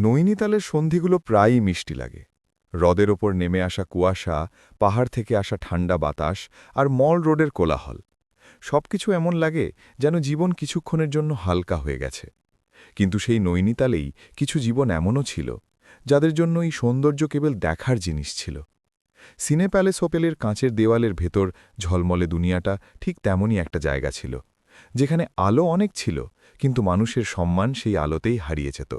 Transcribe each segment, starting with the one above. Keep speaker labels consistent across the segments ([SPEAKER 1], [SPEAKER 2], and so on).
[SPEAKER 1] নৈনিতালের সন্ধিগুলো প্রায়ই মিষ্টি লাগে। হ্রদের ওপর নেমে আসা কুয়াশা, পাহাড় থেকে আসা ঠান্ডা বাতাস আর মল রোডের কোলাহল, সবকিছু এমন লাগে যেন জীবন কিছুক্ষণের জন্য হালকা হয়ে গেছে। কিন্তু সেই নৈনিতালেই কিছু জীবন এমনও ছিল যাদের জন্য এই সৌন্দর্য কেবল দেখার জিনিস ছিল। সিনে প্যালেস হোটেলের কাঁচের দেওয়ালের ভেতর ঝলমলে দুনিয়াটা ঠিক তেমনই একটা জায়গা ছিল, যেখানে আলো অনেক ছিল, কিন্তু মানুষের সম্মান সেই আলোতেই হারিয়ে যেত।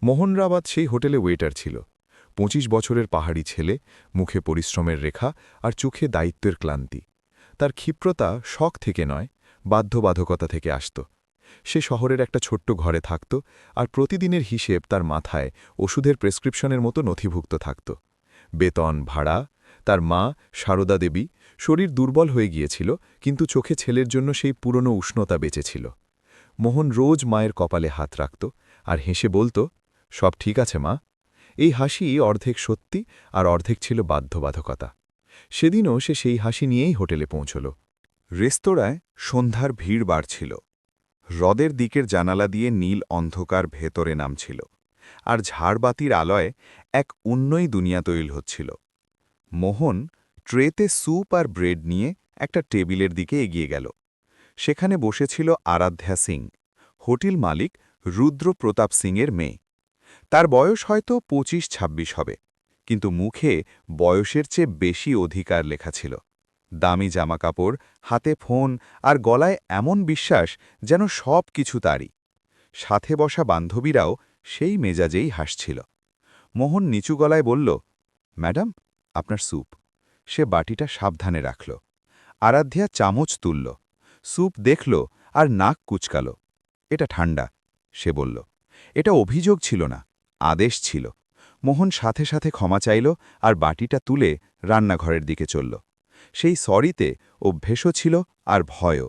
[SPEAKER 1] মোহন রাবাত সেই হোটেলে ওয়েটার ছিল। ২৫ বছরের পাহাড়ি ছেলে, মুখে পরিশ্রমের রেখা আর চোখে দায়িত্বের ক্লান্তি। তার ক্ষিপ্রতা শখ থেকে নয়, বাধ্যবাধকতা থেকে আসত। সে শহরের একটা ছোট্ট ঘরে থাকত, আর প্রতিদিনের হিসেব তার মাথায় ওষুধের প্রেসক্রিপশনের মতো নথিভুক্ত থাকত। বেতন, ভাড়া। তার মা, সারদা দেবী, শরীর দুর্বল হয়ে গিয়েছিল, কিন্তু চোখে ছেলের জন্য সেই পুরনো উষ্ণতা বেঁচেছিল। মোহন রোজ মায়ের কপালে হাত রাখত আর হেসে বলত, সব ঠিক আছে মা। এই হাসি অর্ধেক সত্যি আর অর্ধেক ছিল বাধ্যবাধকতা। সেদিনও সে সেই হাসি নিয়েই হোটেলে পৌঁছল। রেস্তোরাঁয় সন্ধ্যার ভিড় বাড়ছিল। হ্রদের দিকের জানালা দিয়ে নীল অন্ধকার ভেতরে নামছিল, আর ঝাড়বাতির আলোয় এক অন্যই দুনিয়া তৈরি হচ্ছিল। মোহন ট্রেতে স্যুপ আর ব্রেড নিয়ে একটা টেবিলের দিকে এগিয়ে গেল। সেখানে বসেছিল আরাধ্যা সিং, হোটেল মালিক রুদ্র প্রতাপ সিংয়ের মেয়ে। তার বয়স হয়তো ২৫-২৬ হবে, কিন্তু মুখে বয়সের চেয়ে বেশি অধিকার লেখা ছিল। দামি জামাকাপড়, হাতে ফোন আর গলায় এমন বিশ্বাস যেন সব কিছু তারই। সাথে বসা বান্ধবীরাও সেই মেজাজেই হাসছিল। মোহন নিচু গলায় বলল, ম্যাডাম, আপনার স্যুপ। সে বাটিটা সাবধানে রাখল। আরাধ্যা চামচ তুলল, স্যুপ দেখল আর নাক কুচকাল। এটা ঠান্ডা, সে বলল। এটা অভিযোগ ছিল না, আদেশ ছিল। মোহন সাথে সাথে ক্ষমা চাইল আর বাটিটা তুলে রান্নাঘরের দিকে চলল। সেই সরিতে অভ্যেসও ছিল আর ভয়ও।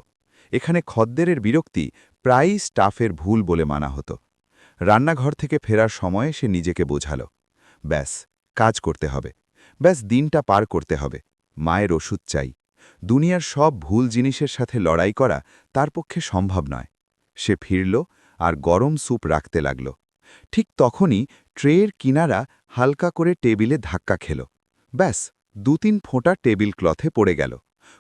[SPEAKER 1] এখানে খদ্দেরের বিরক্তি প্রায়ই স্টাফের ভুল বলে মানা হতো। রান্নাঘর থেকে ফেরার সময়ে সে নিজেকে বোঝাল, ব্যাস, কাজ করতে হবে, ব্যাস দিনটা পার করতে হবে। মায়ের ওষুধ চাই। দুনিয়ার সব ভুল জিনিসের সাথে লড়াই করা তার পক্ষে সম্ভব নয়। সে ফিরল আর গরম স্যুপ রাখতে লাগল। ঠিক তখনই ট্রের কিনারা হালকা করে টেবিলে ধাক্কা খেল। ব্যাস, ২-৩ ফোঁটা টেবিল ক্লথে পড়ে গেল।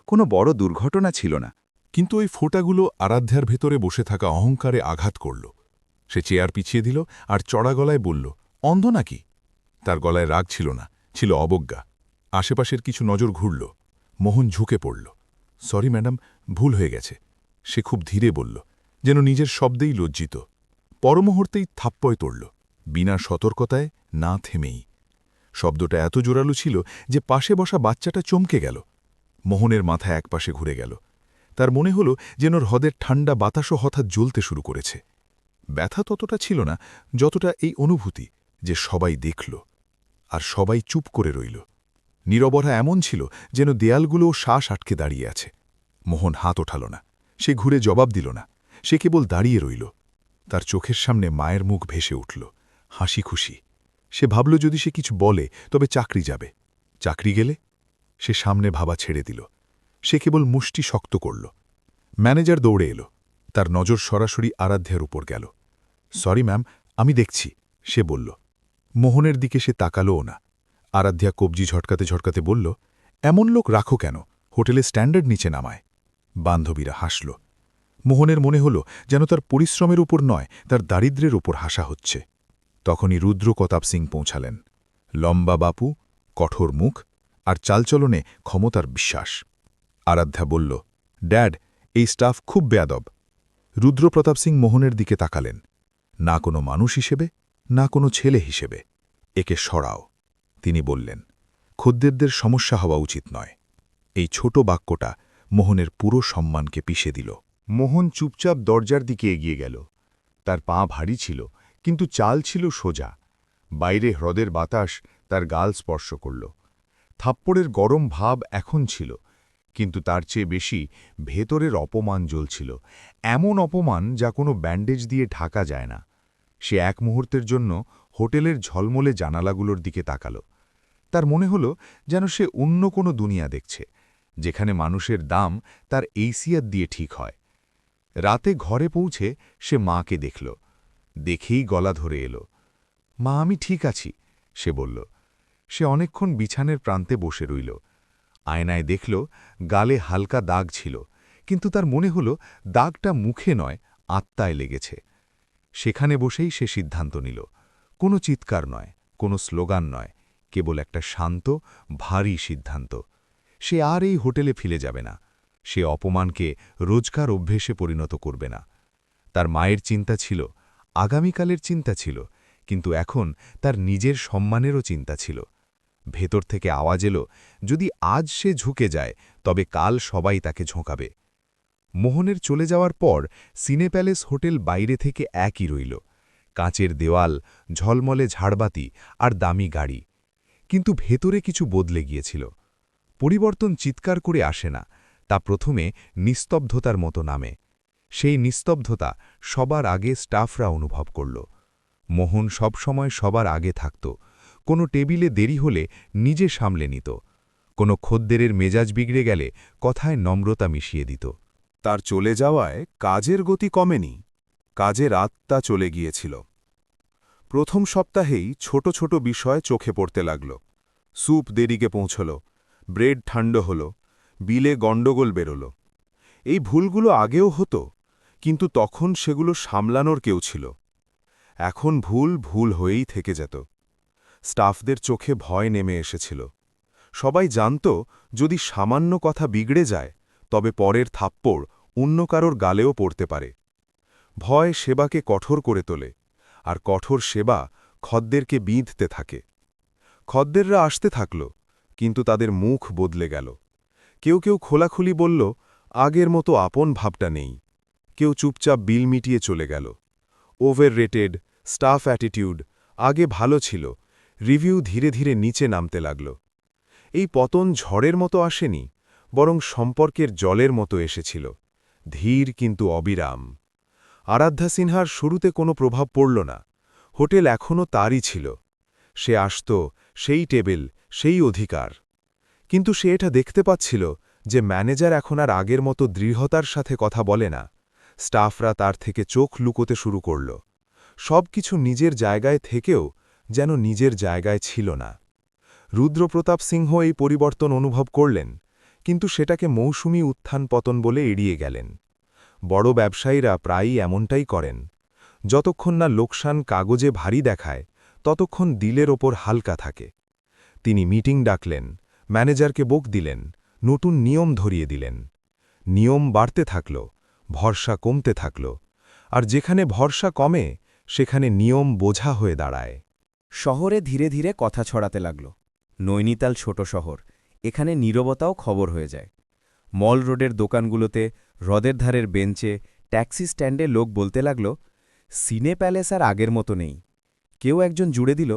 [SPEAKER 1] কোনো বড় দুর্ঘটনা ছিল না।
[SPEAKER 2] কিন্তু ওই ফোঁটাগুলো আরাধ্যার ভেতরে বসে থাকা অহংকারে আঘাত করল। সে চেয়ার পিছিয়ে দিল আর চড়া গলায় বলল, অন্ধ নাকি? তার গলায় রাগ ছিল না, ছিল অবজ্ঞা। আশেপাশের কিছু নজর ঘুরল। মোহন ঝুঁকে পড়ল। সরি ম্যাডাম, ভুল হয়ে গেছে। সে খুব ধীরে বলল, যেন নিজের শব্দেই লজ্জিত। পরমুহূর্তেই থাপ্পয় তড়ল, বিনা সতর্কতায়, না থেমেই। শব্দটা এত জোরালো ছিল যে পাশে বসা বাচ্চাটা চমকে গেল। মোহনের মাথা একপাশে ঘুরে গেল। তার মনে হল যেন হ্রদের ঠান্ডা বাতাসও হঠাৎ জ্বলতে শুরু করেছে। ব্যথা ততটা ছিল না যতটা এই অনুভূতি যে সবাই দেখল, আর সবাই চুপ করে রইল। নীরবতা এমন ছিল যেন দেয়ালগুলোও শ্বাস আটকে দাঁড়িয়ে আছে। মোহন হাত ওঠাল না, সে ঘুরে জবাব দিল না, সে কেবল দাঁড়িয়ে রইল। তার চোখের সামনে মায়ের মুখ ভেসে উঠল, হাসি খুশি। সে ভাবল যদি সে কিছু বলে তবে চাকরি যাবে। চাকরি গেলে? সে সামনে ভাবা ছেড়ে দিল। সে কেবল মুষ্টি শক্ত করল। ম্যানেজার দৌড়ে এলো। তার নজর সরাসরি আরাধ্যার উপর গেল। সরি ম্যাম, আমি দেখছি, সে বলল। মোহনের দিকে সে তাকালোও না। আরাধ্যা কবজি ঝটকাতে ঝটকাতে বলল, এমন লোক রাখো কেন? হোটেলে স্ট্যান্ডার্ড নিচে নামায়। বান্ধবীরা হাসল। মোহনের মনে হল যেন তার পরিশ্রমের উপর নয়, তার দারিদ্র্যের উপর হাসা হচ্ছে। তখনই রুদ্র প্রতাপ সিং পৌঁছালেন। লম্বা বাপু, কঠোর মুখ, আর চালচলনে ক্ষমতার বিশ্বাস। আরাধ্যা বলল, ড্যাড, এই স্টাফ খুব বেয়াদব। রুদ্রপ্রতাপ সিং মোহনের দিকে তাকালেন। না কোনো মানুষ হিসেবে, না কোনো ছেলে হিসেবে। একে সরাও, তিনি বললেন। খদ্দেরদের সমস্যা হওয়া উচিত নয়। এই ছোট বাক্যটা মোহনের পুরো সম্মানকে পিষে দিল।
[SPEAKER 1] মোহন চুপচাপ দরজার দিকে এগিয়ে গেল। তার পা ভারী ছিল, কিন্তু চাল ছিল সোজা। বাইরে হ্রদের বাতাস তার গাল স্পর্শ করল। থাপ্পড়ের গরম ভাব এখন ছিল, কিন্তু তার চেয়ে বেশি ভেতরের অপমান জ্বলছিল। এমন অপমান যা কোনো ব্যান্ডেজ দিয়ে ঢাকা যায় না। সে এক মুহূর্তের জন্য হোটেলের ঝলমলে জানালাগুলোর দিকে তাকাল। তার মনে হল যেন সে অন্য কোনো দুনিয়া দেখছে, যেখানে মানুষের দাম তার এইসিয়াত দিয়ে ঠিক হয়। রাতে ঘরে পৌঁছে সে মাকে দেখল। দেখেই গলা ধরে এলো। মা, আমি ঠিক আছি, সে বলল। সে অনেকক্ষণ বিছানের প্রান্তে বসে রইল। আয়নায় দেখল গালে হালকা দাগ ছিল, কিন্তু তার মনে হল দাগটা মুখে নয়, আত্মায় লেগেছে। সেখানে বসেই সে সিদ্ধান্ত নিল, কোনো চিৎকার নয়, কোনো স্লোগান নয়, কেবল একটা শান্ত, ভারী সিদ্ধান্ত। সে আর এই হোটেলে ফিরে যাবে না। সে অপমানকে রোজকার অভ্যেসে পরিণত করবে না। তার মায়ের চিন্তা ছিল, আগামীকালের চিন্তা ছিল, কিন্তু এখন তার নিজের সম্মানেরও চিন্তা ছিল। ভেতর থেকে আওয়াজ এলো, যদি আজ সে ঝুঁকে যায় তবে কাল সবাই তাকে ঝোঁকাবে। মোহনের চলে যাওয়ার পর সিনে প্যালেস হোটেল বাইরে থেকে একই রইল, কাঁচের দেওয়াল, ঝলমলে ঝাড়বাতি আর দামি গাড়ি। কিন্তু ভেতরে কিছু বদলে গিয়েছিল। পরিবর্তন চিৎকার করে আসে না, তা প্রথমে নিস্তব্ধতার মতো নামে। সেই নিস্তব্ধতা সবার আগে স্টাফরা অনুভব করল। মোহন সবসময় সবার আগে থাকত, কোনো টেবিলে দেরি হলে নিজে সামলে নিত, কোনো খদ্দেরের মেজাজ বিগড়ে গেলে কথায় নম্রতা মিশিয়ে দিত।
[SPEAKER 3] তার চলে যাওয়ায় কাজের গতি কমেনি, কাজের আত্মা চলে গিয়েছিল। প্রথম সপ্তাহেই ছোট ছোট বিষয় চোখে পড়তে লাগল। স্যুপ দেরিকে পৌঁছল, ব্রেড ঠান্ডা হল, বিলে গণ্ডগোল বেরোল। এই ভুলগুলো আগেও হতো, কিন্তু তখন সেগুলো সামলানোর কেউ ছিল। এখন ভুল ভুল হয়েই থেকে যেত। স্টাফদের চোখে ভয় নেমে এসেছিল। সবাই জানত, যদি সামান্য কথা বিগড়ে যায় তবে পরের থাপ্পড় অন্য কারোর গালেও পড়তে পারে। ভয় সেবাকে কঠোর করে তোলে, আর কঠোর সেবা খদ্দেরকে বিঁধতে থাকে। খদ্দেররা আসতে থাকল, কিন্তু তাদের মুখ বদলে গেল। কেউ কেউ খোলাখুলি বলল, আগের মতো আপন ভাবটা নেই। কেউ চুপচাপ বিল মিটিয়ে চলে গেল। ওভার রেটেড, স্টাফ অ্যাটিটিউড, আগে ভালো ছিল, রিভিউ ধীরে ধীরে নিচে নামতে লাগল। এই পতন ঝড়ের মতো আসেনি, বরং সম্পর্কের জলের মতো এসেছিল, ধীর কিন্তু অবিরাম। আরাধ্যা সিনহার শুরুতে কোনো প্রভাব পড়ল না। হোটেল এখনও তারই ছিল। সে আসত, সেই টেবিল, সেই অধিকার। কিন্তু সে এটা দেখতে পাচ্ছিল যে ম্যানেজার এখন আর আগের মতো দৃঢ়তার সাথে কথা বলে না। স্টাফরা তার থেকে চোখ লুকোতে শুরু করল। সব কিছু নিজের জায়গায় থেকেও যেন নিজের জায়গায় ছিল না। রুদ্রপ্রতাপ সিংহ এই পরিবর্তন অনুভব করলেন, কিন্তু সেটাকে মৌসুমী উত্থান পতন বলে এড়িয়ে গেলেন। বড় ব্যবসায়ীরা প্রায়ই এমনটাই করেন। যতক্ষণ না লোকসান কাগজে ভারী দেখায়, ততক্ষণ দিলের ওপর হালকা থাকে। তিনি মিটিং ডাকলেন, ম্যানেজারকে বোক দিলেন, নতুন নিয়ম ধরিয়ে দিলেন। নিয়ম বাড়তে থাকল, ভরসা কমতে থাকল, আর যেখানে ভরসা কমে সেখানে নিয়ম বোঝা হয়ে দাঁড়ায়।
[SPEAKER 4] শহরে ধীরে ধীরে কথা ছড়াতে লাগল। নৈনিতাল ছোট শহর, এখানে নীরবতাও খবর হয়ে যায়। মল রোডের দোকানগুলোতে, হ্রদের ধারের বেঞ্চে, ট্যাক্সি স্ট্যান্ডে লোক বলতে লাগল, সিনে প্যালেস আর আগের মতো নেই। কেউ একজন জুড়ে দিল,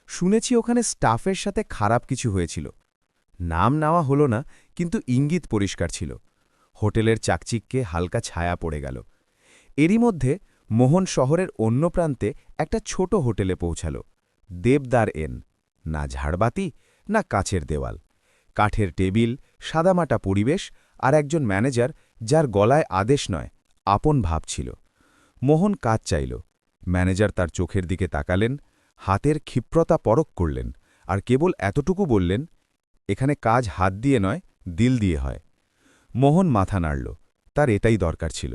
[SPEAKER 4] শুনেছি ওখানে স্টাফের সাথে খারাপ কিছু হয়েছিল। নাম নেওয়া হলো না, কিন্তু ইঙ্গিত পরিষ্কার ছিল। হোটেলের চাকচিক্যে হালকা ছায়া পড়ে গেল। এরই মধ্যে মোহন শহরের অন্য প্রান্তে একটা ছোট হোটেলে পৌঁছাল। দেবদার এন। না ঝাড়বাতি, না কাচের দেওয়াল, কাঠের টেবিল, সাদামাটা পরিবেশ, আর একজন ম্যানেজার যার গলায় আদেশ নয়, আপন ভাব ছিল। মোহন কাজ চাইল। ম্যানেজার তার চোখের দিকে তাকালেন, হাতের ক্ষিপ্রতা পরখ করলেন, আর কেবল এতটুকু বললেন, এখানে কাজ হাত দিয়ে নয়, দিল দিয়ে হয়। মোহন মাথা নাড়ল, তার এটাই দরকার ছিল।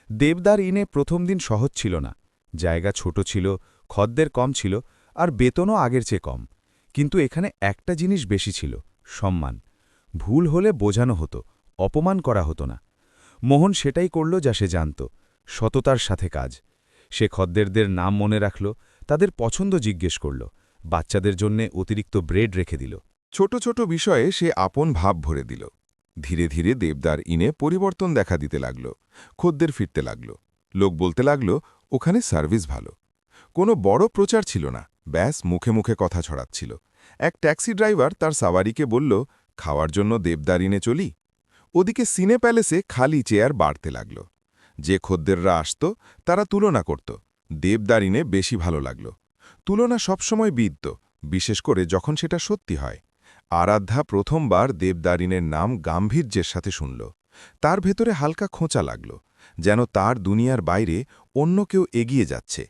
[SPEAKER 4] দেবদার ইনে প্রথম দিন সহজ ছিল না। জায়গা ছোট ছিল, খদ্দের কম ছিল, আর বেতনও আগের চেয়ে কম। কিন্তু এখানে একটা জিনিস বেশি ছিল, সম্মান। ভুল হলে বোঝানো হতো, অপমান করা হতো না। মোহন সেটাই করল যা সে জানত, সততার সাথে কাজ। সে খদ্দেরদের নাম মনে রাখল, তাদের পছন্দ জিজ্ঞেস করল, বাচ্চাদের জন্যে অতিরিক্ত ব্রেড রেখে দিল।
[SPEAKER 3] ছোট ছোট বিষয়ে সে আপন ভাব ভরে দিল। ধীরে ধীরে দেবদার ইনে পরিবর্তন দেখা দিতে লাগল। খদ্দের ফিরতে লাগল। লোক বলতে লাগল, ওখানে সার্ভিস ভালো। কোনো বড় প্রচার ছিল না, ব্যাস মুখে মুখে কথা ছড়াচ্ছিল। এক ট্যাক্সি ড্রাইভার তার সাওয়ারিকে বলল, খাওয়ার জন্য দেবদার ইনে চলি। ওদিকে সিনে প্যালেসে খালি চেয়ার বাড়তে লাগল। যে খদ্দেররা আসত তারা তুলনা করত, দেবদার ইনে বেশি ভালো লাগল। তুলনা সবসময় বিদ্য, বিশেষ করে যখন সেটা সত্যি হয়। আরাধ্যা প্রথমবার দেবদারিনের নাম গাম্ভীর্যের সাথে শুনল। তার ভেতরে হালকা খোঁচা লাগল, যেন তার দুনিয়ার বাইরে অন্য কেউ এগিয়ে যাচ্ছে।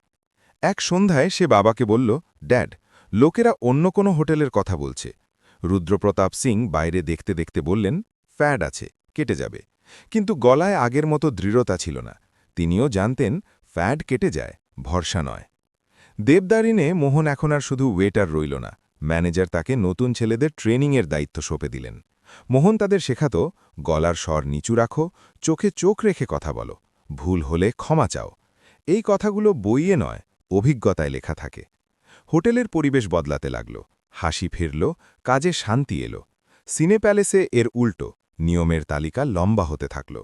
[SPEAKER 1] এক সন্ধ্যায় সে বাবাকে বলল, ড্যাড, লোকেরা অন্য কোনো হোটেলের কথা বলছে। রুদ্রপ্রতাপ সিং বাইরে দেখতে দেখতে বললেন, ফ্যাড আছে, কেটে যাবে। কিন্তু গলায় আগের মতো দৃঢ়তা ছিল না। তিনিও জানতেন ফ্যাড কেটে যায়, ভরসা নয়। দেবদারিনে মোহন এখন আর শুধু ওয়েটার রইল না। ম্যানেজার তাকে নতুন ছেলেদের ট্রেনিংয়ের দায়িত্ব সঁপে দিলেন। মোহন তাদের শেখাত, গলার স্বর নিচু রাখো, চোখে চোখ রেখে কথা বলো, ভুল হলে ক্ষমা চাও। এই কথাগুলো বইয়ে নয়, অভিজ্ঞতায় লেখা থাকে। হোটেলের পরিবেশ বদলাতে লাগল, হাসি ফিরল, কাজে শান্তি এলো। সিনে প্যালেসে এর উল্টো, নিয়মের তালিকা লম্বা হতে থাকল।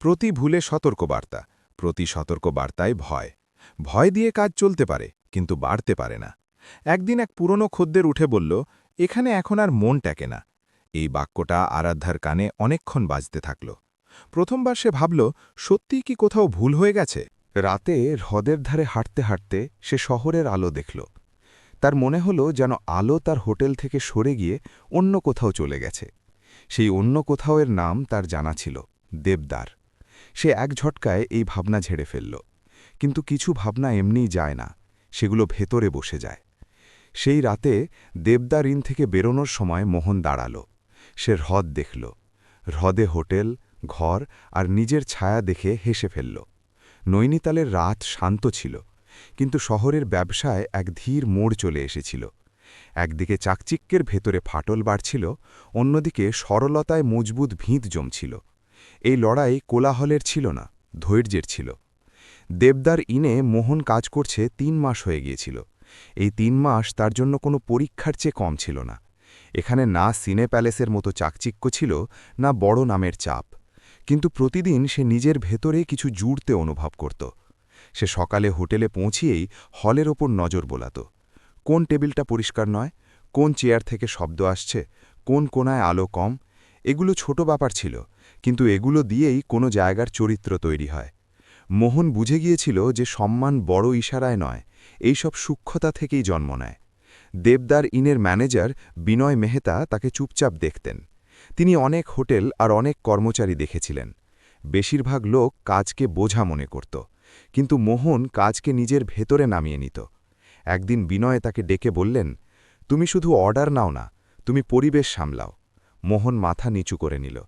[SPEAKER 1] প্রতি ভুলে সতর্কবার্তা, প্রতি সতর্কবার্তায় ভয়। ভয় দিয়ে কাজ চলতে পারে, কিন্তু বাড়তে পারে না। একদিন এক পুরনো খদ্দের উঠে বলল, এখানে এখন আর মন টেকে না। এই বাক্যটা আরাধ্যার কানে অনেকক্ষণ বাজতে থাকল। প্রথমবার সে ভাবল, সত্যিই কি কোথাও ভুল হয়ে গেছে?
[SPEAKER 3] রাতে হ্রদের ধারে হাঁটতে হাঁটতে সে শহরের আলো দেখল। তার মনে হলো যেন আলো তার হোটেল থেকে সরে গিয়ে অন্য কোথাও চলে গেছে। সেই অন্য কোথাওয়ের নাম তার জানা ছিল, দেবদার। সে এক ঝটকায় এই ভাবনা ঝেড়ে ফেলল। কিন্তু কিছু ভাবনা এমনিই যায় না, সেগুলো ভেতরে বসে যায়। সেই রাতে দেবদার ইন থেকে বেরোনোর সময় মোহন দাঁড়াল। সে হ্রদ দেখল, হ্রদে হোটেল, ঘর আর নিজের ছায়া দেখে হেসে ফেলল। নৈনিতালের রাত শান্ত ছিল, কিন্তু শহরের ব্যবসায় এক ধীর মোড় চলে এসেছিল। একদিকে চাকচিক্যের ভেতরে ফাটল বাড়ছিল, অন্যদিকে সরলতায় মজবুত ভিত জমছিল। এই লড়াই কোলাহলের ছিল না, ধৈর্যের ছিল। দেবদার ইনে মোহন কাজ করছে ৩ মাস হয়ে গিয়েছিল। এই ৩ মাস তার জন্য কোনো পরীক্ষার চেয়ে কম ছিল না। এখানে না সিনে প্যালেসের মতো চাকচিক্য ছিল, না বড় নামের চাপ। কিন্তু প্রতিদিন সে নিজের ভেতরে কিছু জুড়তে অনুভব করত। সে সকালে হোটেলে পৌঁছিয়েই হলের ওপর নজর বোলাত। কোন টেবিলটা পরিষ্কার নয়, কোন চেয়ার থেকে শব্দ আসছে, কোন কোনায় আলো কম। এগুলো ছোট ব্যাপার ছিল, কিন্তু এগুলো দিয়েই কোনো জায়গার চরিত্র তৈরি হয়। মোহন বুঝে গিয়েছিল যে সম্মান বড় ইশারায় নয়, এইসব সূক্ষ্মতা থেকেই জন্ম নেয়। দেবদার ইনের ম্যানেজার বিনয় মেহতা তাকে চুপচাপ দেখতেন। তিনি অনেক হোটেল আর অনেক কর্মচারী দেখেছিলেন। বেশিরভাগ লোক কাজকে বোঝা মনে করত, কিন্তু মোহন কাজকে নিজের ভেতরে নামিয়ে নিত। একদিন বিনয় তাকে ডেকে বললেন, তুমি শুধু অর্ডার নাও না, তুমি পরিবেশ সামলাও। মোহন মাথা নিচু করে নিল।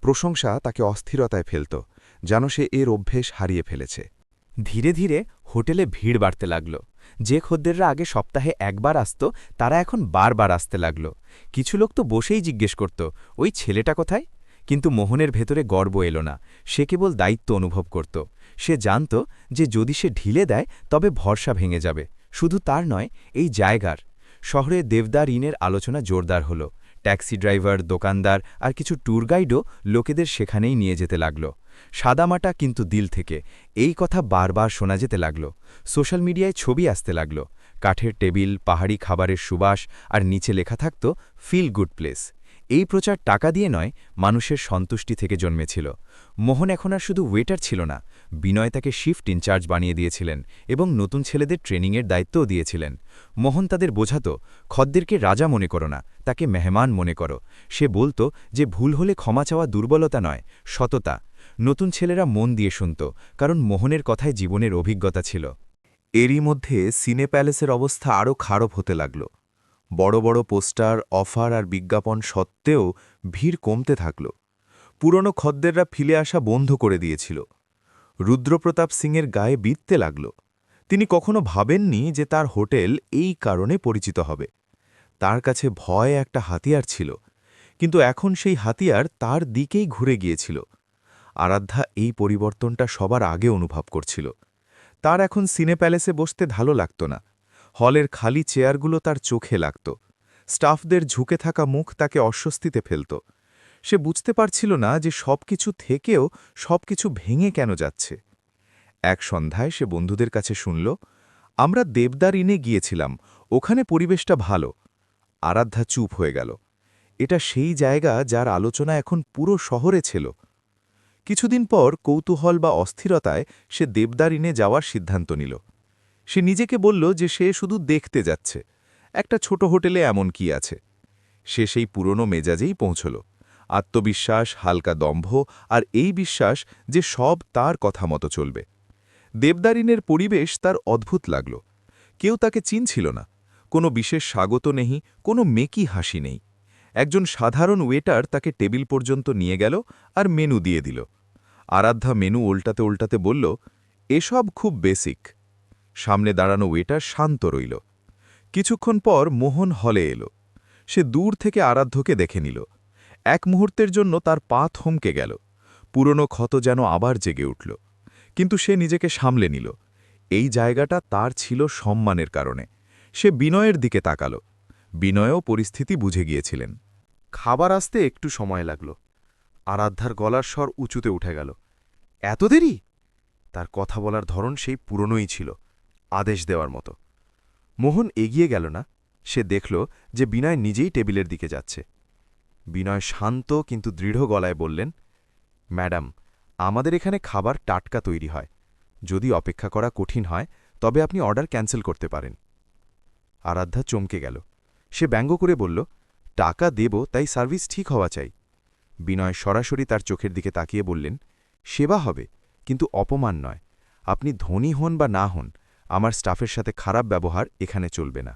[SPEAKER 3] প্রশংসা তাকে অস্থিরতায় ফেলত, যেন সে এর অভ্যেস হারিয়ে ফেলেছে।
[SPEAKER 4] ধীরে ধীরে হোটেলে ভিড় বাড়তে লাগল। যে খদ্দেররা আগে সপ্তাহে একবার আসত, তারা এখন বারবার আসতে লাগল। কিছু লোক তো বসেই জিজ্ঞেস করত, ওই ছেলেটা কোথায়? কিন্তু মোহনের ভেতরে গর্ব এলো না, সে কেবল দায়িত্ব অনুভব করত। সে জানত যে যদি সে ঢিলে দেয় তবে ভরসা ভেঙে যাবে। শুধু তার নয়, এই জায়গার। শহরে দেবদার ইনের আলোচনা জোরদার হল। ট্যাক্সি ড্রাইভার, দোকানদার আর কিছু ট্যুর গাইডও লোকেদের সেখানেই নিয়ে যেতে লাগল। সাদামাটা কিন্তু দিল থেকে, এই কথা বারবার শোনা যেতে লাগল। সোশ্যাল মিডিয়ায় ছবি আসতে লাগল, কাঠের টেবিল, পাহাড়ি খাবারের সুবাস, আর নিচে লেখা থাকত, ফিল গুড প্লেস। এই প্রচার টাকা দিয়ে নয়, মানুষের সন্তুষ্টি থেকে জন্মেছিল। মোহন এখন আর শুধু ওয়েটার ছিল না, বিনয় তাকে শিফট ইনচার্জ বানিয়ে দিয়েছিলেন এবং নতুন ছেলেদের ট্রেনিংয়ের দায়িত্বও দিয়েছিলেন। মোহন তাদের বোঝাত, খদ্দেরকে রাজা মনে করো না, তাকে মেহমান মনে করো। সে বলত যে ভুল হলে ক্ষমা চাওয়া দুর্বলতা নয়, সততা। নতুন ছেলেরা মন দিয়ে শুনত, কারণ মোহনের কথায় জীবনের অভিজ্ঞতা ছিল।
[SPEAKER 3] এরই মধ্যে সিনে প্যালেসের অবস্থা আরও খারাপ হতে লাগল। বড় বড় পোস্টার, অফার আর বিজ্ঞাপন সত্ত্বেও ভিড় কমতে থাকল। পুরনো খদ্দেররা ফিরে আসা বন্ধ করে দিয়েছিল। রুদ্রপ্রতাপ সিংয়ের গায়ে বিঁধতে লাগল। তিনি কখনো ভাবেননি যে তার হোটেল এই কারণে পরিচিত হবে। তার কাছে ভয় একটা হাতিয়ার ছিল, কিন্তু এখন সেই হাতিয়ার তার দিকেই ঘুরে গিয়েছিল। আরাধ্যা এই পরিবর্তনটা সবার আগে অনুভব করছিল। তার এখন সিনে প্যালেসে বসতে ভালো লাগত না। হলের খালি চেয়ারগুলো তার চোখে লাগত। স্টাফদের ঝুঁকে থাকা মুখ তাকে অস্বস্তিতে ফেলত। সে বুঝতে পারছিল না যে সবকিছু থেকেও সবকিছু ভেঙে কেন যাচ্ছে। এক সন্ধ্যায় সে বন্ধুদের কাছে শুনল, আমরা দেবদার ইনে গিয়েছিলাম, ওখানে পরিবেশটা ভালো। আরাধ্যা চুপ হয়ে গেল। এটা সেই জায়গা যার আলোচনা এখন পুরো শহরে ছিল। কিছুদিন পর কৌতূহল বা অস্থিরতায় সে দেবদার ইনে যাওয়ার সিদ্ধান্ত নিল। সে নিজেকে বলল যে সে শুধু দেখতে যাচ্ছে, একটা ছোট হোটেলে এমন কি আছে। সে সেই পুরনো মেজাজেই পৌঁছল, আত্মবিশ্বাস, হালকা দম্ভ আর এই বিশ্বাস যে সব তার কথা মতো চলবে। দেবদারিনের পরিবেশ তার অদ্ভুত লাগল।
[SPEAKER 1] কেউ তাকে চিনছিল না, কোনো বিশেষ স্বাগত নেই, কোনো মেকি হাসি নেই। একজন সাধারণ ওয়েটার তাকে টেবিল পর্যন্ত নিয়ে গেল আর মেনু দিয়ে দিল। আরাধ্যা মেনু উল্টাতে উল্টাতে বলল, এসব খুব বেসিক। সামনে দাঁড়ানো ওয়েটার শান্ত রইল। কিছুক্ষণ পর মোহন হলে এলো। সে দূর থেকে আরাধ্যকে দেখে নিল। এক মুহূর্তের জন্য তার পা থমকে গেল। পুরনো ক্ষত যেন আবার জেগে উঠল। কিন্তু সে নিজেকে সামলে নিল। এই জায়গাটা তার ছিল সম্মানের কারণে। সে বিনয়ের দিকে তাকাল। বিনয়ও পরিস্থিতি বুঝে গিয়েছিলেন।
[SPEAKER 3] খাবার আসতে একটু সময় লাগল। আরাধ্যার গলার স্বর উঁচুতে উঠে গেল। এত দেরি? তার কথা বলার ধরন সেই পুরনোই ছিল, আদেশ দেওয়ার মতো। মোহন এগিয়ে গেল না। সে দেখল যে বিনয় নিজেই টেবিলের দিকে যাচ্ছে। বিনয় শান্ত কিন্তু দৃঢ় গলায় বললেন, ম্যাডাম, আমাদের এখানে খাবার টাটকা তৈরি হয়। যদি অপেক্ষা করা কঠিন হয় তবে আপনি অর্ডার ক্যান্সেল করতে পারেন। আরাধ্যা চমকে গেল। সে ব্যঙ্গ করে বলল, টাকা দেব, তাই সার্ভিস ঠিক হওয়া চাই। বিনয় সরাসরি তার চোখের দিকে তাকিয়ে বললেন, সেবা হবে, কিন্তু অপমান নয়। আপনি ধনী হন বা না হন, আমার স্টাফের সাথে খারাপ ব্যবহার এখানে চলবে না।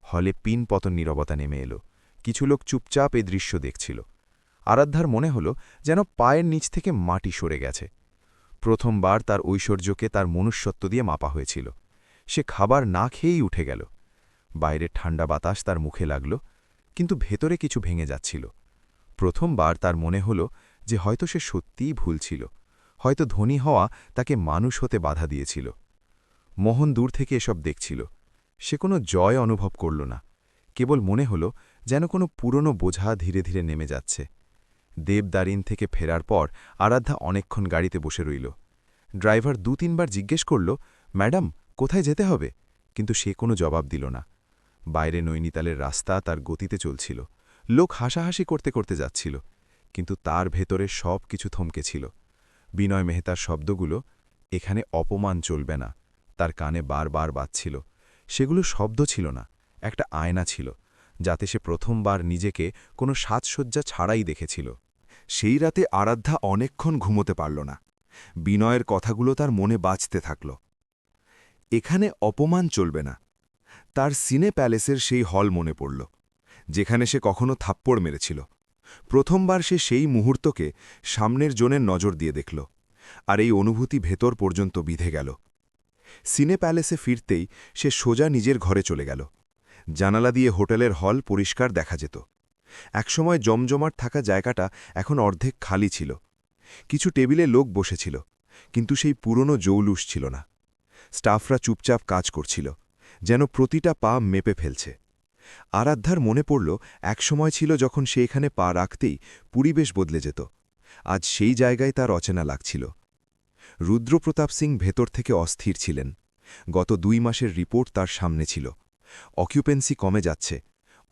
[SPEAKER 3] হলে পিন পতন নীরবতা নেমে এলো। কিছু লোক চুপচাপ এই দৃশ্য দেখছিল। আরাধ্যার মনে হল যেন পায়ের নিচ থেকে মাটি সরে গেছে। প্রথমবার তার ঐশ্বর্যকে তার মনুষ্যত্ব দিয়ে মাপা হয়েছিল। সে খাবার না খেয়েই উঠে গেল। বাইরের ঠান্ডা বাতাস তার মুখে লাগল, কিন্তু ভেতরে কিছু ভেঙে যাচ্ছিল। প্রথমবার তার মনে হল যে হয়তো সে সত্যিই ভুল ছিল। হয়তো ধনী হওয়া তাকে মানুষ হতে বাধা দিয়েছিল। মোহন দূর থেকে এসব দেখছিল। সে কোনো জয় অনুভব করল না। কেবল মনে হল যেন কোনো পুরনো বোঝা ধীরে ধীরে নেমে যাচ্ছে। দেবদারিন থেকে ফেরার পর আরাধ্যা অনেকক্ষণ গাড়িতে বসে রইল। ড্রাইভার ২-৩ বার জিজ্ঞেস করল, ম্যাডাম, কোথায় যেতে হবে? কিন্তু সে কোনো জবাব দিল না। বাইরে নৈনিতালের রাস্তা তার গতিতে চলছিল। লোক হাসাহাসি করতে করতে যাচ্ছিল, কিন্তু তার ভেতরে সব কিছু থমকে ছিল। বিনয় মেহতার শব্দগুলো, এখানে অপমান চলবে না, তার কানে বারবার বাজছিল। সেগুলো শব্দ ছিল না, একটা আয়না ছিল, যাতে সে প্রথমবার নিজেকে কোনো সাজসজ্জা ছাড়াই দেখেছিল। সেই রাতে আরাধ্যা অনেকক্ষণ ঘুমোতে পারল না। বিনয়ের কথাগুলো তার মনে বাজতে থাকল। এখানে অপমান চলবে না। তার সিনে প্যালেসের সেই হল মনে পড়ল, যেখানে সে কখনো থাপ্পড় মেরেছিল। প্রথমবার সে সেই মুহূর্তকে সামনের জনের নজর দিয়ে দেখল, আর এই অনুভূতি ভেতর পর্যন্ত বিধে গেল। সিনে প্যালেসে ফিরতেই সে সোজা নিজের ঘরে চলে গেল। জানালা দিয়ে হোটেলের হল পরিষ্কার দেখা যেত। একসময় জমজমাট থাকা জায়গাটা এখন অর্ধেক খালি ছিল। কিছু টেবিলে লোক বসেছিল, কিন্তু সেই পুরনো জৌলুস ছিল না। স্টাফরা চুপচাপ কাজ করছিল, যেন প্রতিটা পা মেপে ফেলছে। আরাধ্যার মনে পড়ল একসময় ছিল যখন সে এখানে পা রাখতেই পরিবেশ বদলে যেত। আজ সেই জায়গায় তার অচেনা লাগছিল। রুদ্রপ্রতাপ সিং ভেতর থেকে অস্থির ছিলেন। গত ২ মাসের রিপোর্ট তার সামনে ছিল। অকিউপেন্সি কমে যাচ্ছে,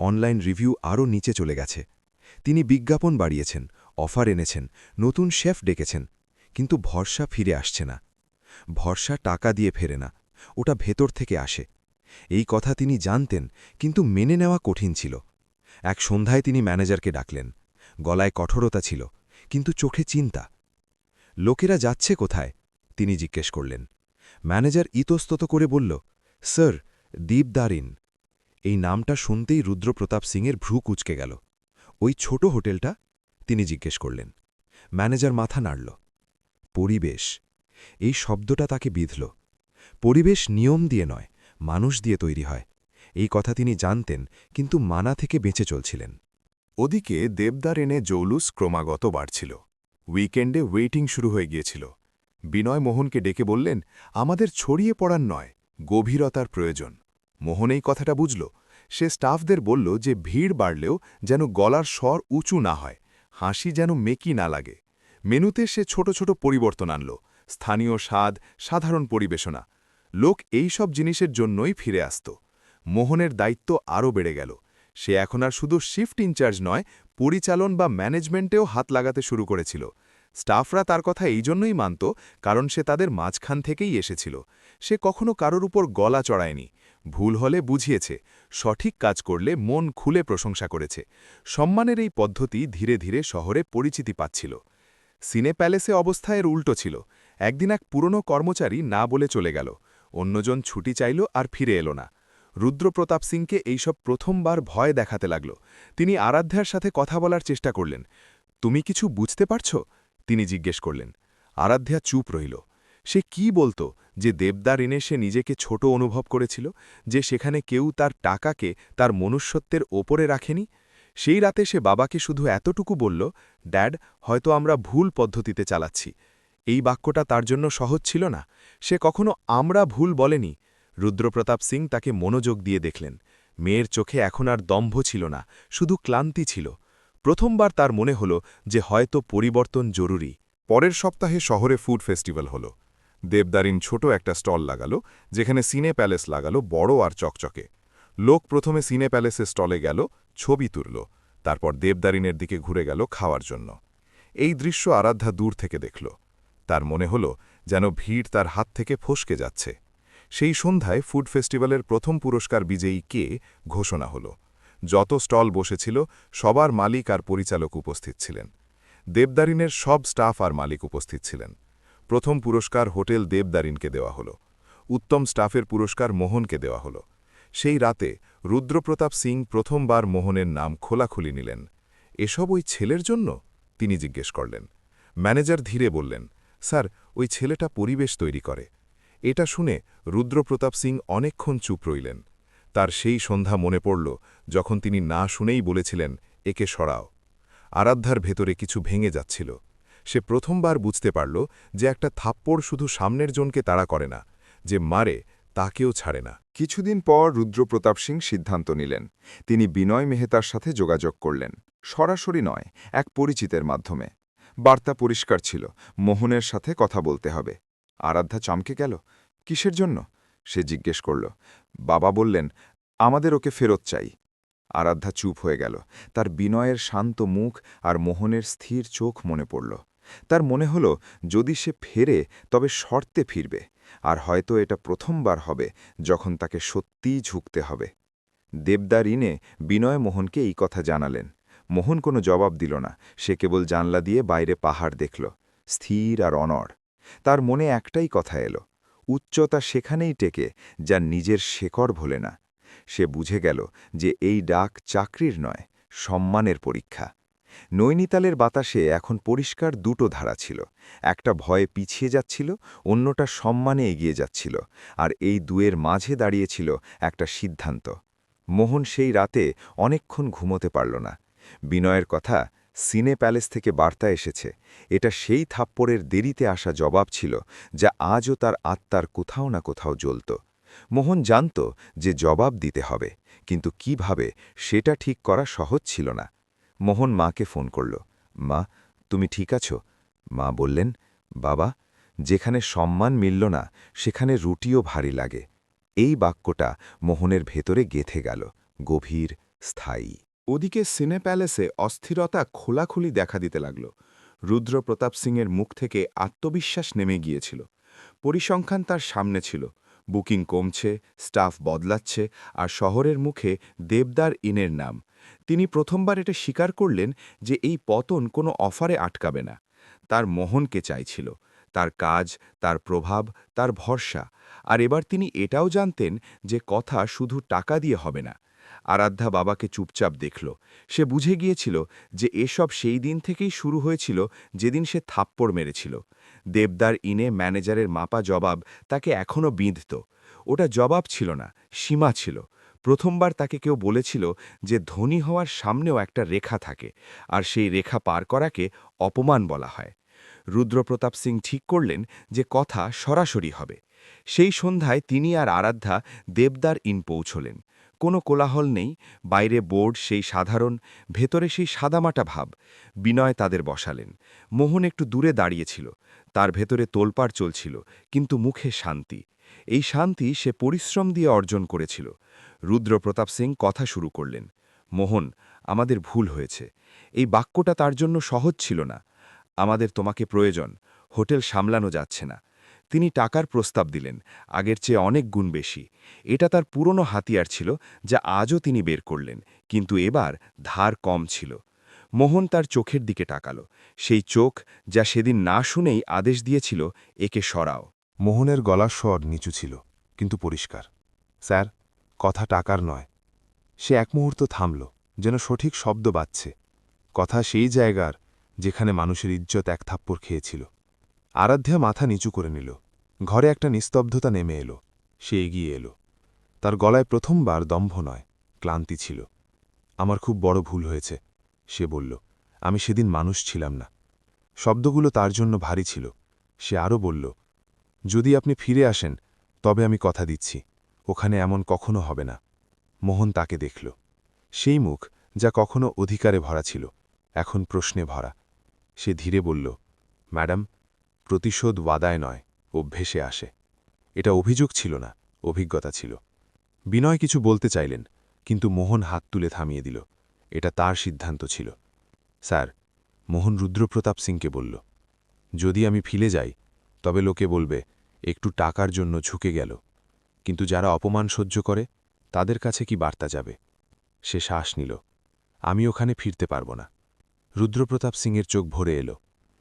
[SPEAKER 3] অনলাইন রিভিউ আরও নিচে চলে গেছে। তিনি বিজ্ঞাপন বাড়িয়েছেন, অফার এনেছেন, নতুন শেফ ডেকেছেন, কিন্তু ভরসা ফিরে আসছে না। ভরসা টাকা দিয়ে ফেরে না, ওটা ভেতর থেকে আসে। এই কথা তিনি জানতেন, কিন্তু মেনে নেওয়া কঠিন ছিল। এক সন্ধ্যায় তিনি ম্যানেজারকে ডাকলেন। গলায় কঠোরতা ছিল, কিন্তু চোখে চিন্তা। লোকেরা যাচ্ছে কোথায়? তিনি জিজ্ঞেস করলেন। ম্যানেজার ইতস্তত করে বলল, স্যার, দীপদারিন। এই নামটা শুনতেই রুদ্রপ্রতাপ সিংয়ের ভ্রু কুঁচকে গেল। ওই ছোট হোটেলটা? তিনি জিজ্ঞেস করলেন। ম্যানেজার মাথা নাড়ল। পরিবেশ, এই শব্দটা তাকে বিঁধল। পরিবেশ নিয়ম দিয়ে নয়, মানুষ দিয়ে তৈরি হয়। এই কথা তিনি জানতেন, কিন্তু মানা থেকে বেঁচে চলছিলেন। ওদিকে দেবদারেনে জৌলুস ক্রমাগত বাড়ছিল। উইকেন্ডে ওয়েটিং শুরু হয়ে গিয়েছিল। বিনয় মোহনকে ডেকে বললেন, আমাদের ছড়িয়ে পড়ার নয়, গভীরতার প্রয়োজন। মোহন এই কথাটা বুঝল। সে স্টাফদের বলল যে ভিড় বাড়লেও যেন গলার স্বর উঁচু না হয়, হাসি যেন মেকি না লাগে। মেনুতে সে ছোট ছোট পরিবর্তন আনল, স্থানীয় স্বাদ, সাধারণ পরিবেশনা। লোক এই সব জিনিসের জন্যই ফিরে আসত। মোহনের দায়িত্ব আরও বেড়ে গেল। সে এখন আর শুধু শিফট ইনচার্জ নয়, পরিচালন বা ম্যানেজমেন্টেও হাত লাগাতে শুরু করেছিল। স্টাফরা তার কথা এই জন্যই মানত, কারণ সে তাদের মাঝখান থেকেই এসেছিল। সে কখনো কারোর উপর গলা চড়ায়নি, ভুল হলে বুঝিয়েছে, সঠিক কাজ করলে মন খুলে প্রশংসা করেছে। সম্মানের এই পদ্ধতি ধীরে ধীরে শহরে পরিচিতি পাচ্ছিল। সিনে প্যালেসে অবস্থা এর উল্টো ছিল। একদিন এক পুরনো কর্মচারী না বলে চলে গেল। অন্যজন ছুটি চাইল আর ফিরে এলো না। রুদ্রপ্রতাপ সিংকে এইসব প্রথমবার ভয় দেখাতে লাগল। তিনি আরাধ্যার সাথে কথা বলার চেষ্টা করলেন। তুমি কিছু বুঝতে পারছ? তিনি জিজ্ঞেস করলেন। আরাধ্যা চুপ রইল। সে কি বলতো যে দেবদার এনে সে নিজেকে ছোট অনুভব করেছিল, যে সেখানে কেউ তার টাকাকে তার মনুষ্যত্বের ওপরে রাখেনি। সেই রাতে সে বাবাকে শুধু এতটুকু বলল, ড্যাড, হয়তো আমরা ভুল পদ্ধতিতে চালাচ্ছি। এই বাক্যটা তার জন্য সহজ ছিল না। সে কখনো আমরা ভুল বলেনি। রুদ্রপ্রতাপ সিং তাকে মনোযোগ দিয়ে দেখলেন। মেয়ের চোখে এখন আর দম্ভ ছিল না, শুধু ক্লান্তি ছিল। প্রথমবার তার মনে হল যে হয়তো পরিবর্তন জরুরি।
[SPEAKER 2] পরের সপ্তাহে শহরে ফুড ফেস্টিভ্যাল হল। দেবদারিন ছোট একটা স্টল লাগালো, যেখানে সিনে প্যালেস লাগালো, বড় আর চকচকে। লোক প্রথমে সিনে প্যালেসের স্টলে গেল, ছবি তুলল, তারপর দেবদারিনের দিকে ঘুরে গেল খাওয়ার জন্য। এই দৃশ্য আরাধ্যা দূর থেকে দেখল। তার মনে হল যেন ভিড় তার হাত থেকে ফসকে যাচ্ছে। সেই সন্ধ্যায় ফুড ফেস্টিভ্যালের প্রথম পুরস্কার বিজয়ী কে ঘোষণা হল। যত স্টল বসেছিল সবার মালিক আর পরিচালক উপস্থিত ছিলেন। দেবদারিনের সব স্টাফ আর মালিক উপস্থিত ছিলেন। প্রথম পুরস্কার হোটেল দেবদারিনকে দেওয়া হল। উত্তম স্টাফের পুরস্কার মোহনকে দেওয়া হল। সেই রাতে রুদ্রপ্রতাপ সিং প্রথমবার মোহনের নাম খোলাখুলি নিলেন। এসব ওই ছেলের জন্য? তিনি জিজ্ঞেস করলেন। ম্যানেজার ধীরে বললেন, স্যার, ওই ছেলেটা পরিবেশ তৈরি করে। এটা শুনে রুদ্রপ্রতাপ সিং অনেকক্ষণ চুপ রইলেন। তার সেই সন্ধ্যা মনে পড়ল যখন তিনি না শুনেই বলেছিলেন, একে সরাও। আরাধ্যার ভেতরে কিছু ভেঙে যাচ্ছিল। সে প্রথমবার বুঝতে পারল যে একটা থাপ্পড় শুধু সামনের জনকে তাড়া করে না, যে মারে তাকেও ছাড়ে না।
[SPEAKER 1] কিছুদিন পর রুদ্রপ্রতাপ সিং সিদ্ধান্ত নিলেন। তিনি বিনয় মেহতার সাথে যোগাযোগ করলেন, সরাসরি নয়, এক পরিচিতের মাধ্যমে। বার্তা পরিষ্কার ছিল, মোহনের সাথে কথা বলতে হবে। আরাধ্যা চমকে গেল। কিসের জন্য? সে জিজ্ঞেস করল। বাবা বললেন, আমাদের ওকে ফেরত চাই। আরাধ্যা চুপ হয়ে গেল। তার বিনয়ের শান্ত মুখ আর মোহনের স্থির চোখ মনে পড়ল। তার মনে হল যদি সে ফেরে তবে শর্তে ফিরবে, আর হয়তো এটা প্রথমবার হবে যখন তাকে সত্যিই ঝুঁকতে হবে। দেবদার ইনে বিনয় মোহনকে এই কথা জানালেন। মোহন কোনো জবাব দিল না। সে কেবল জানলা দিয়ে বাইরে পাহাড় দেখল, স্থির আর অনড়। তার মনে একটাই কথা এলো, উচ্চতা সেখানেই টেকে যা নিজের শেকড় ভোলে না। সে বুঝে গেল যে এই ডাক চাকরির নয়, সম্মানের পরীক্ষা। নৈনিতালের বাতাসে এখন পরিষ্কার দুটো ধারা ছিল, একটা ভয়ে পিছিয়ে যাচ্ছিল, অন্যটা সম্মানে এগিয়ে যাচ্ছিল, আর এই দুয়ের মাঝে দাঁড়িয়েছিল একটা সিদ্ধান্ত। মোহন সেই রাতে অনেকক্ষণ ঘুমোতে পারল না। বিনয়ের কথা, সিনে প্যালেস থেকে বার্তা এসেছে, এটা সেই থাপ্পড়ের দেরিতে আসা জবাব ছিল যা আজও তার আত্মার কোথাও না কোথাও জ্বলত। মোহন জানত যে জবাব দিতে হবে, কিন্তু কিভাবে সেটা ঠিক করা সহজ ছিল না। মোহন মাকে ফোন করল। মা, তুমি ঠিক আছো? মা বললেন, বাবা, যেখানে সম্মান মিলল না সেখানে রুটিও ভারী লাগে। এই বাক্যটা মোহনের ভেতরে গেঁথে গেল, গভীর, স্থায়ী।
[SPEAKER 3] ওদিকে সিনে প্যালেসে অস্থিরতা খোলাখুলি দেখা দিতে লাগল। রুদ্রপ্রতাপ সিংয়ের মুখ থেকে আত্মবিশ্বাস নেমে গিয়েছিল। পরিসংখ্যান তার সামনে ছিল, বুকিং কমছে, স্টাফ বদলাচ্ছে, আর শহরের মুখে দেবদার ইনের নাম। তিনি প্রথমবার এটা স্বীকার করলেন যে এই পতন কোনো অফারে আটকাবে না। তার মোহনকে চাইছিল, তার কাজ, তার প্রভাব, তার ভরসা। আর এবার তিনি এটাও জানতেন যে কথা শুধু টাকা দিয়ে হবে না। আরাধ্যা বাবাকে চুপচাপ দেখল। সে বুঝে গিয়েছিল যে এসব সেই দিন থেকেই শুরু হয়েছিল যেদিন সে থাপ্পড় মেরেছিল। দেবদার ইনে ম্যানেজারের মাপা জবাব তাকে এখনও বিঁধত। ওটা জবাব ছিল না, সীমা ছিল। প্রথমবার তাকে কেউ বলেছিল যে ধনী হওয়ার সামনেও একটা রেখা থাকে, আর সেই রেখা পার করাকে অপমান বলা হয়। রুদ্রপ্রতাপ সিং ঠিক করলেন যে কথা সরাসরি হবে। সেই সন্ধ্যায় তিনি আর আরাধ্যা দেবদার ইন পৌঁছলেন। কোনো কোলাহল নেই, বাইরে বোর্ড সেই সাধারণ, ভেতরে সেই সাদামাটা ভাব। বিনয় তাদের বসালেন। মোহন একটু দূরে দাঁড়িয়েছিল। তার ভেতরে তোলপাড় চলছিল, কিন্তু মুখে শান্তি। এই শান্তি সে পরিশ্রম দিয়ে অর্জন করেছিল। রুদ্রপ্রতাপ সিং কথা শুরু করলেন। মোহন, আমাদের ভুল হয়েছে। এই বাক্যটা তার জন্য সহজ ছিল না। আমাদের তোমাকে প্রয়োজন, হোটেল সামলানো যাচ্ছে না। তিনি টাকার প্রস্তাব দিলেন, আগের চেয়ে অনেক গুণ বেশি। এটা তার পুরনো হাতিয়ার ছিল, যা আজও তিনি বের করলেন, কিন্তু এবার ধার কম ছিল। মোহন তার চোখের দিকে তাকাল, সেই চোখ যা সেদিন না শুনেই আদেশ দিয়েছিল, একে সরাও।
[SPEAKER 2] মোহনের গলার স্বর নিচু ছিল।
[SPEAKER 3] কিন্তু পরিষ্কার। স্যার, কথা টাকার নয়। সে এক মুহূর্ত থামল, যেন সঠিক শব্দ বাজছে। কথা সেই জায়গার যেখানে মানুষের ইজ্জত এক থাপ্পড় খেয়েছিল। আরাধ্যা মাথা নিচু করে নিল। ঘরে একটা নিস্তব্ধতা নেমে এলো। সে এগিয়ে এলো। তার গলায় প্রথমবার দম্ভ নয়, ক্লান্তি ছিল। আমার খুব বড় ভুল হয়েছে, সে বলল। আমি সেদিন মানুষ ছিলাম না। শব্দগুলো তার জন্য ভারী ছিল। সে আরও বলল, যদি আপনি ফিরে আসেন তবে আমি কথা দিচ্ছি, ওখানে এমন কখনো হবে না। মোহন তাকে দেখল। সেই মুখ যা কখনো অধিকারে ভরা ছিল, এখন প্রশ্নে ভরা। সে ধীরে বলল, ম্যাডাম, প্রতিশোধ ওয়াদায় নয়, অভ্যেসে আসে। এটা অভিযোগ ছিল না, অভিজ্ঞতা ছিল। বিনয় কিছু বলতে চাইলেন, কিন্তু মোহন হাত তুলে থামিয়ে দিল। এটা তার সিদ্ধান্ত ছিল। স্যার, মোহন রুদ্রপ্রতাপ সিংকে বলল, যদি আমি ফিরে যাই তবে লোকে বলবে একটু টাকার জন্য ঝুঁকে গেল, কিন্তু যারা অপমান সহ্য করে তাদের কাছে কি বার্তা যাবে? সে শ্বাস নিল। আমি ওখানে ফিরতে পারব না। রুদ্রপ্রতাপ সিংয়ের চোখ ভরে এলো।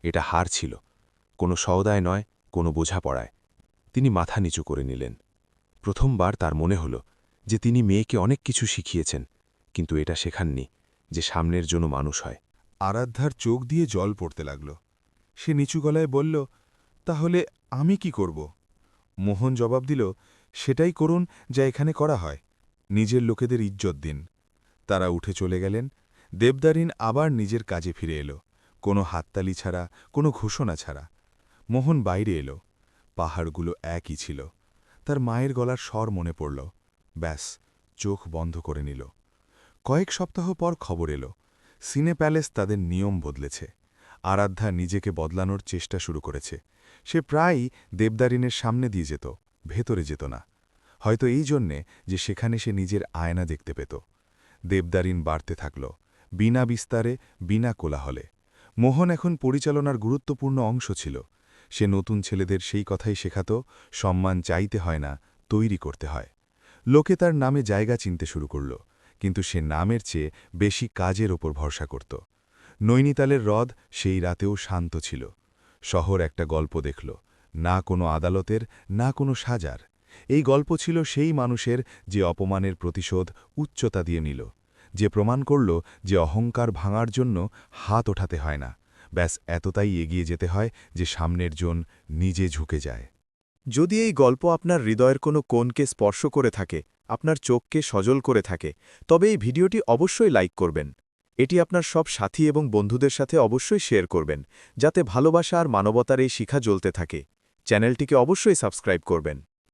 [SPEAKER 3] এটা হার ছিল, কোনো সওদায় নয়, কোনো বোঝাপড়ায়। তিনি মাথা নিচু করে নিলেন। প্রথমবার তার মনে হল যে তিনি মেয়েকে অনেক কিছু শিখিয়েছেন, কিন্তু এটা শেখাননি যে সামনের জন্য মানুষ হয়।
[SPEAKER 1] আরাধ্যার চোখ দিয়ে জল পড়তে লাগল। সে নিচু গলায় বলল, তাহলে আমি কি করব? মোহন জবাব দিল, সেটাই করুন যা এখানে করা হয়। নিজের লোকেদের ইজ্জত দিন। তারা উঠে চলে গেলেন। দেবদারিন আবার নিজের কাজে ফিরে এলো, কোনো হাততালি ছাড়া, কোনো ঘোষণা ছাড়া। মোহন বাইরে এলো। পাহাড়গুলো একই ছিল। তার মায়ের গলার স্বর মনে পড়ল। ব্যাস, চোখ বন্ধ করে নিল। কয়েক সপ্তাহ পর খবর এলো, সিনে প্যালেস তাদের নিয়ম বদলেছে। আরাধ্যা নিজেকে বদলানোর চেষ্টা শুরু করেছে। সে প্রায়ই দেবদারিনের সামনে দিয়ে যেত, ভেতরে যেত না। হয়তো এই জন্যে যে সেখানে সে নিজের আয়না দেখতে পেত। দেবদারিন বাড়তে থাকল, বিনা বিস্তারে, বিনা কোলাহলে। মোহন এখন পরিচালনার গুরুত্বপূর্ণ অংশ ছিল। সে নতুন ছেলেদের সেই কথাই শেখাত, সম্মান চাইতে হয় না, তৈরি করতে হয়। লোকে তার নামে জায়গা চিনতে শুরু করল, কিন্তু সে নামের চেয়ে বেশি কাজের ওপর ভরসা করত। নৈনিতালের হ্রদ সেই রাতেও শান্ত ছিল। শহর একটা গল্প দেখল, না কোনো আদালতের, না কোনো সাজার। এই গল্প ছিল সেই মানুষের যে অপমানের প্রতিশোধ উচ্চতা দিয়ে নিল, যে প্রমাণ করল যে অহংকার ভাঙার জন্য হাত ওঠাতে হয় না, ব্যাস এতটাই এগিয়ে যেতে হয় যে সামনের জন নিজে ঝুঁকে যায়।
[SPEAKER 5] যদি এই গল্প আপনার হৃদয়ের কোনো কোণকে স্পর্শ করে থাকে, আপনার চোখকে সজল করে থাকে, তবে এই ভিডিওটি অবশ্যই লাইক করবেন। এটি আপনার সব সাথী এবং বন্ধুদের সাথে অবশ্যই শেয়ার করবেন, যাতে ভালোবাসা আর মানবতার এই শিখা জ্বলতে থাকে। চ্যানেলটিকে অবশ্যই সাবস্ক্রাইব করবেন।